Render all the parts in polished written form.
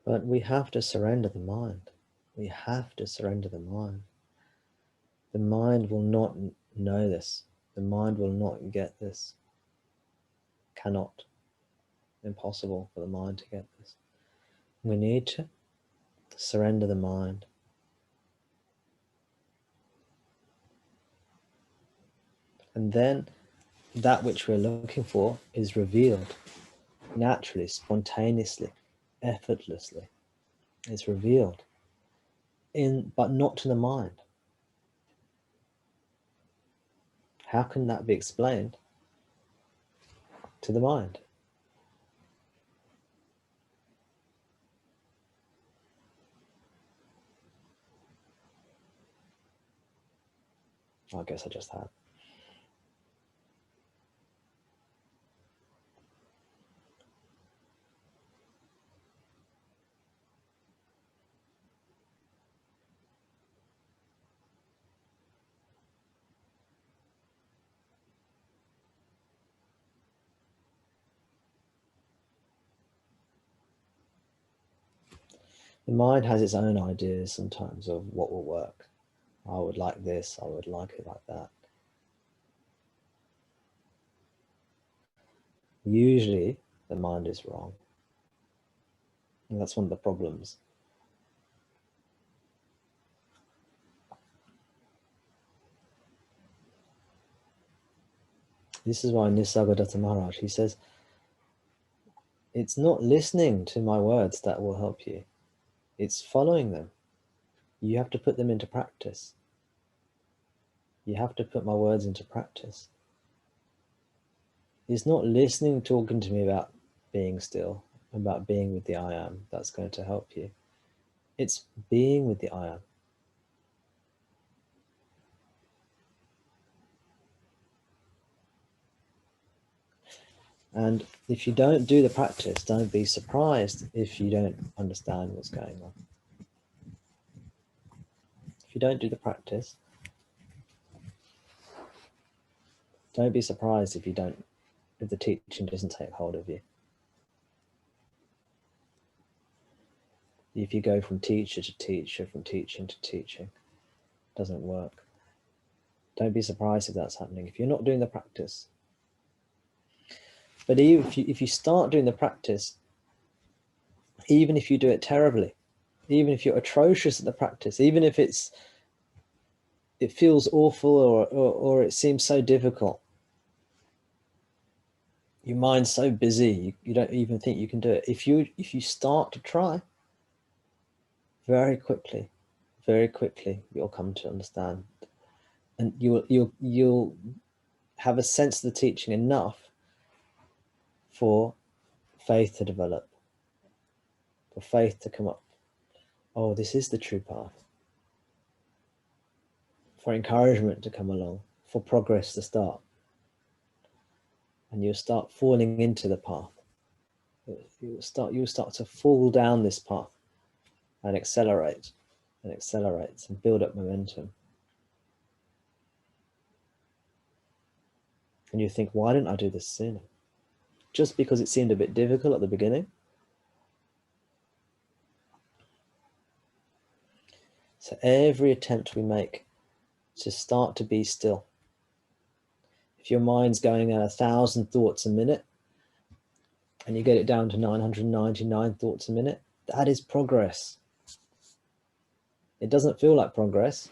But we have to surrender the mind. We have to surrender the mind. The mind will not know this. The mind will not get this. Cannot. Impossible for the mind to get this. We need to surrender the mind. And then that which we're looking for is revealed naturally, spontaneously, effortlessly. It's revealed, but not to the mind. How can that be explained to the mind? I guess I just have. The mind has its own ideas sometimes of what will work. I would like this, I would like it like that. Usually the mind is wrong. And that's one of the problems. This is why Nisargadatta Maharaj, he says, it's not listening to my words that will help you. It's following them. You have to put them into practice. You have to put my words into practice. It's not listening, talking to me about being still, about being with the I am, that's going to help you. It's being with the I am. And if you don't do the practice, don't be surprised if you don't understand what's going on. If you don't do the practice, don't be surprised if the teaching doesn't take hold of you. If you go from teacher to teacher, from teaching to teaching, it doesn't work. Don't be surprised if that's happening. If you're not doing the practice. But if you start doing the practice, even if you do it terribly, even if you're atrocious at the practice, even if it feels awful or it seems so difficult, your mind's so busy, you don't even think you can do it. If you start to try, very quickly, you'll come to understand, and you'll have a sense of the teaching enough for faith to develop, for faith to come up. Oh, this is the true path. For encouragement to come along, for progress to start. And you'll start falling into the path. You'll start to fall down this path and accelerate and build up momentum. And you think, why didn't I do this sooner? Just because it seemed a bit difficult at the beginning? So every attempt we make to start to be still, if your mind's going at 1,000 thoughts a minute and you get it down to 999 thoughts a minute, that is progress. It doesn't feel like progress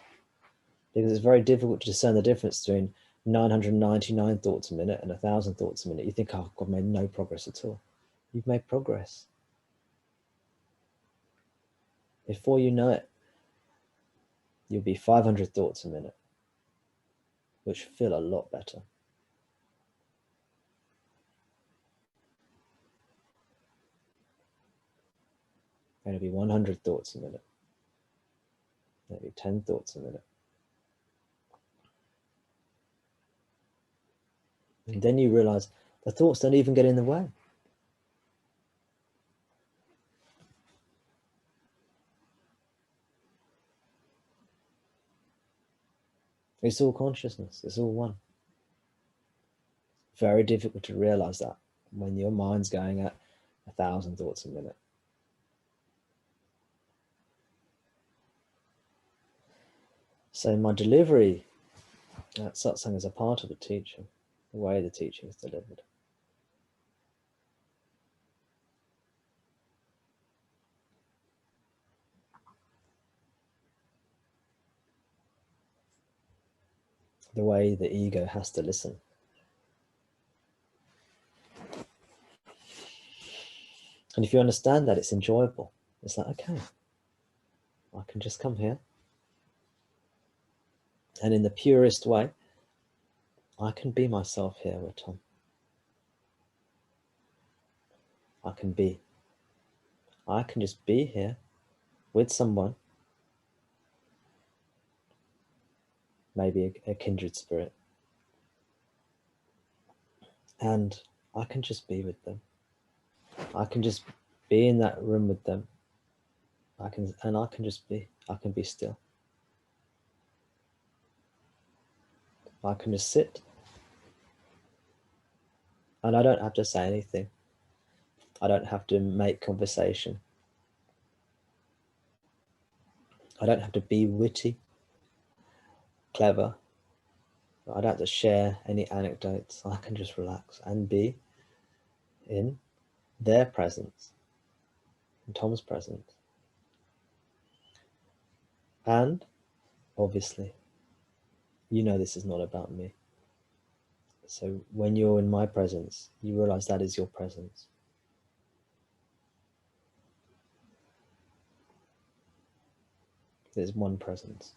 because it's very difficult to discern the difference between 999 thoughts a minute and 1,000 thoughts a minute. You think, oh, I've made no progress at all. You've made progress. Before you know it, you'll be 500 thoughts a minute, which feel a lot better. And it'll be 100 thoughts a minute, maybe 10 thoughts a minute. And then you realize the thoughts don't even get in the way. It's all consciousness, it's all one. Very difficult to realize that when your mind's going at 1,000 thoughts a minute. So my delivery at satsang is a part of the teaching, the way the teaching is delivered. The way the ego has to listen. And if you understand that, it's enjoyable. It's like, okay, I can just come here. And in the purest way, I can be myself here with Tom. I can just be here with someone, maybe a kindred spirit. And I can just be with them. I can just be in that room with them. I can be still. I can just sit. And I don't have to say anything. I don't have to make conversation. I don't have to be witty, clever. I don't have to share any anecdotes. I can just relax and be in their presence, in Tom's presence. And obviously, you know this is not about me. So when you're in my presence, you realize that is your presence. There's one presence.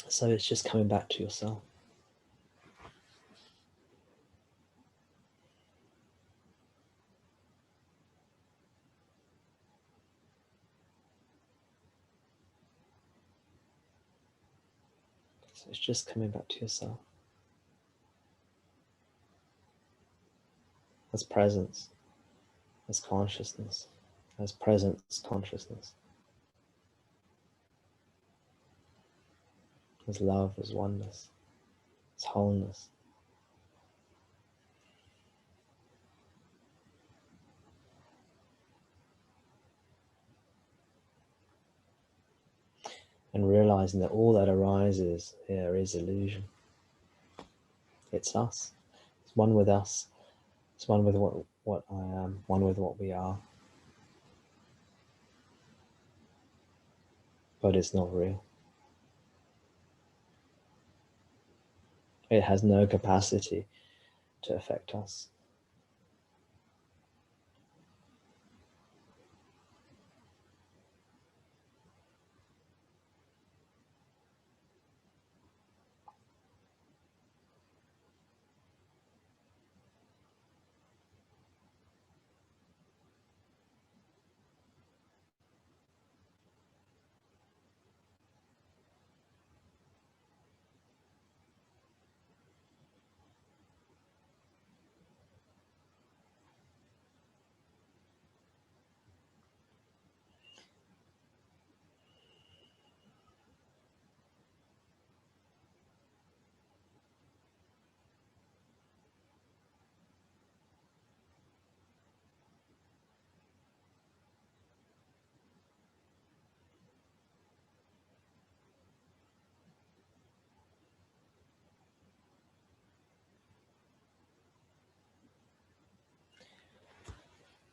So it's just coming back to yourself. So it's just coming back to yourself. As presence, as consciousness, as presence consciousness, as love, as oneness, as wholeness. And realizing that all that arises here is illusion. It's us. It's one with us. It's one with what I am, one with what we are. But it's not real. It has no capacity to affect us.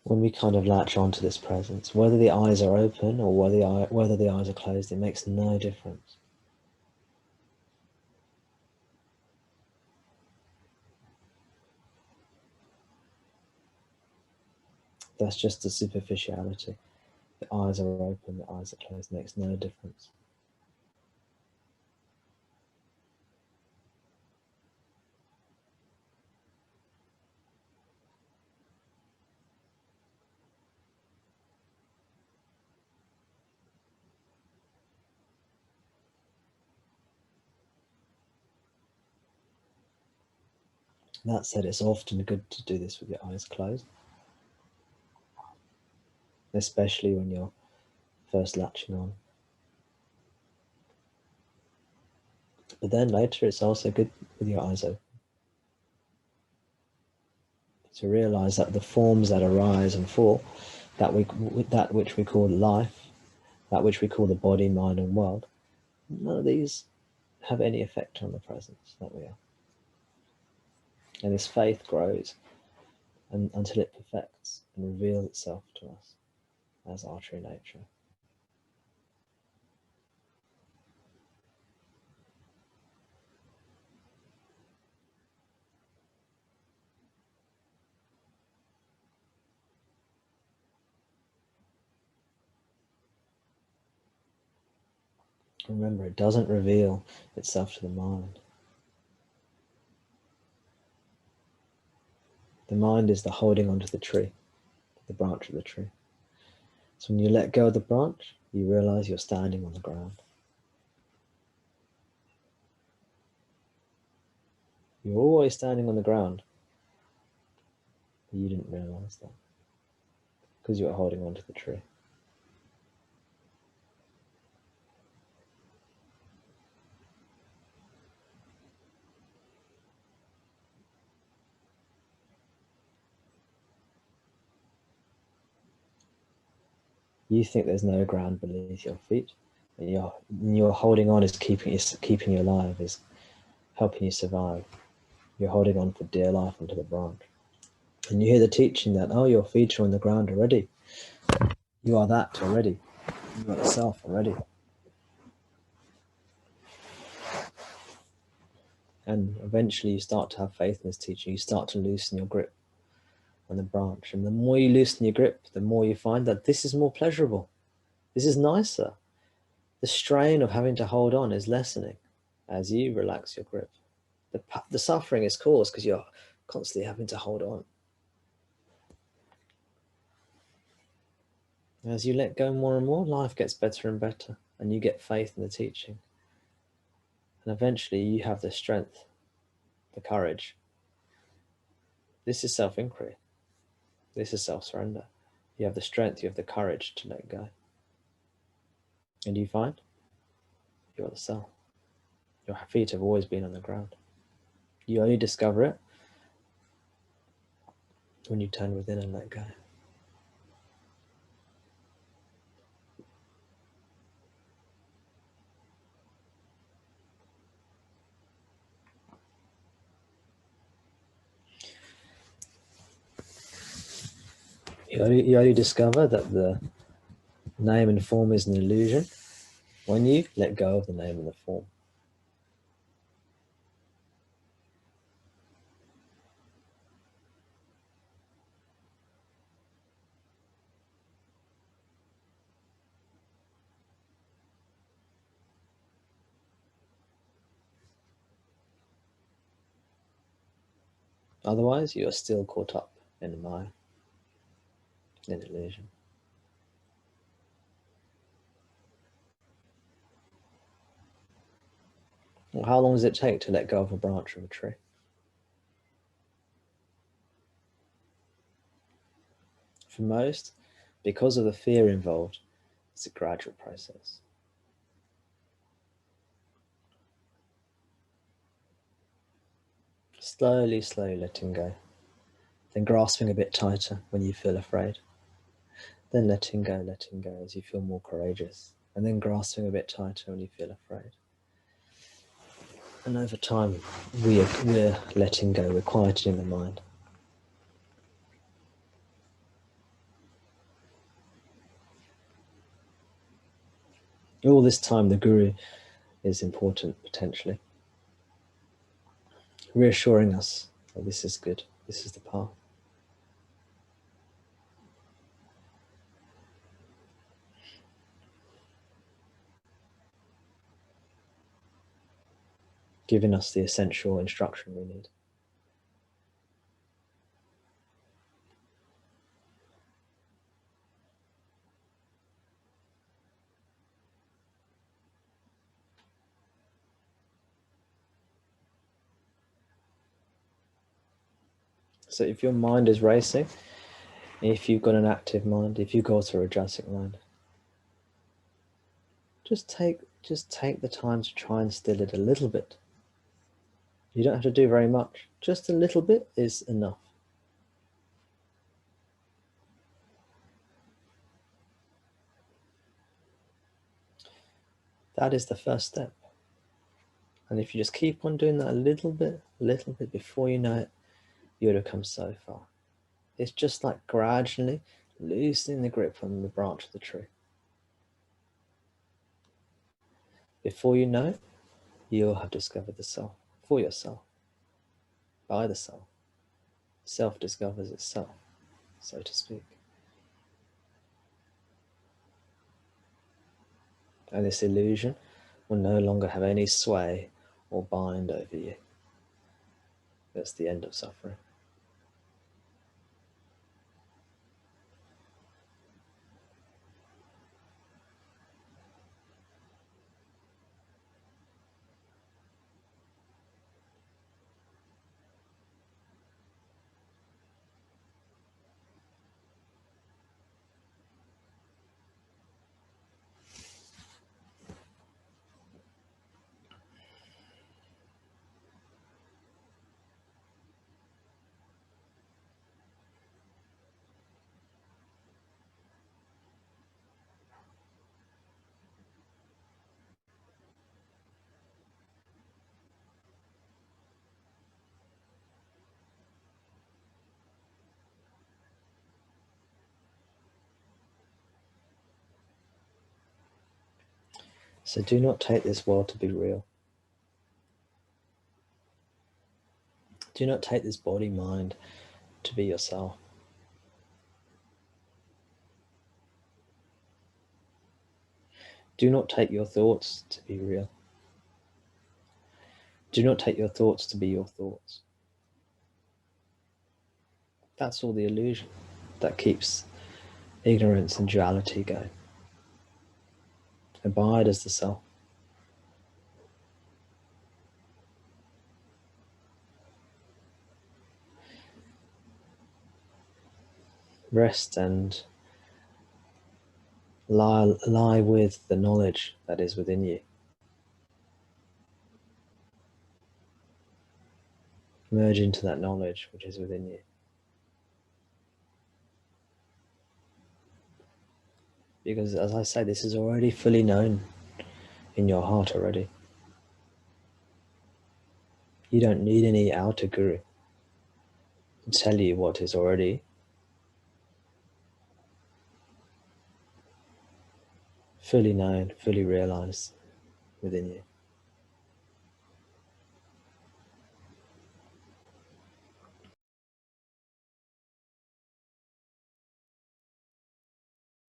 When we kind of latch onto this presence, whether the eyes are open or whether the eyes are closed, it makes no difference. That's just the superficiality. The eyes are open, the eyes are closed, makes no difference. That said, it's often good to do this with your eyes closed, especially when you're first latching on. But then later, it's also good with your eyes open. To realize that the forms that arise and fall, that which we call life, that which we call the body, mind, and world, none of these have any effect on the presence that we are. And this faith grows until it perfects and reveals itself to us as our true nature. Remember, it doesn't reveal itself to the mind. The mind is the holding onto the tree, the branch of the tree. So when you let go of the branch, you realize you're standing on the ground. You're always standing on the ground, but you didn't realize that because you were holding onto the tree. You think there's no ground beneath your feet, and your holding on is keeping you alive, is helping you survive. You're holding on for dear life onto the branch. And you hear the teaching that, oh, your feet are on the ground already. You are that already. You are the self already. And eventually you start to have faith in this teaching. You start to loosen your grip on the branch. And the more you loosen your grip, the more you find that this is more pleasurable. This is nicer. The strain of having to hold on is lessening as you relax your grip. The suffering is caused because you're constantly having to hold on. As you let go more and more, life gets better and better, and you get faith in the teaching. And eventually you have the strength, the courage. This is self-inquiry. This is self-surrender. You have the strength, you have the courage to let go. And you find you're the self. Your feet have always been on the ground. You only discover it when you turn within and let go. You only discover that the name and form is an illusion when you let go of the name and the form. Otherwise, you are still caught up in the Maya, in illusion. Well, how long does it take to let go of a branch of a tree? For most, because of the fear involved, it's a gradual process. Slowly, slowly letting go. Then grasping a bit tighter when you feel afraid. Then letting go as you feel more courageous. And then grasping a bit tighter when you feel afraid. And over time, we're letting go, we're quieting the mind. All this time, the Guru is important, potentially. Reassuring us that this is good, this is the path. Giving us the essential instruction we need. So if your mind is racing, if you've got an active mind, if you've got a rajasic mind, just take the time to try and still it a little bit. You don't have to do very much. Just a little bit is enough. That is the first step. And if you just keep on doing that a little bit, before you know it, you would have come so far. It's just like gradually loosening the grip on the branch of the tree. Before you know it, you'll have discovered the self for yourself, by the self. Self discovers itself, so to speak. And this illusion will no longer have any sway or bind over you. That's the end of suffering. So do not take this world to be real. Do not take this body, mind to be yourself. Do not take your thoughts to be real. Do not take your thoughts to be your thoughts. That's all the illusion that keeps ignorance and duality going. Abide as the self. Rest and lie with the knowledge that is within you. Merge into that knowledge which is within you. Because as I say, this is already fully known in your heart already. You don't need any outer guru to tell you what is already fully known, fully realized within you.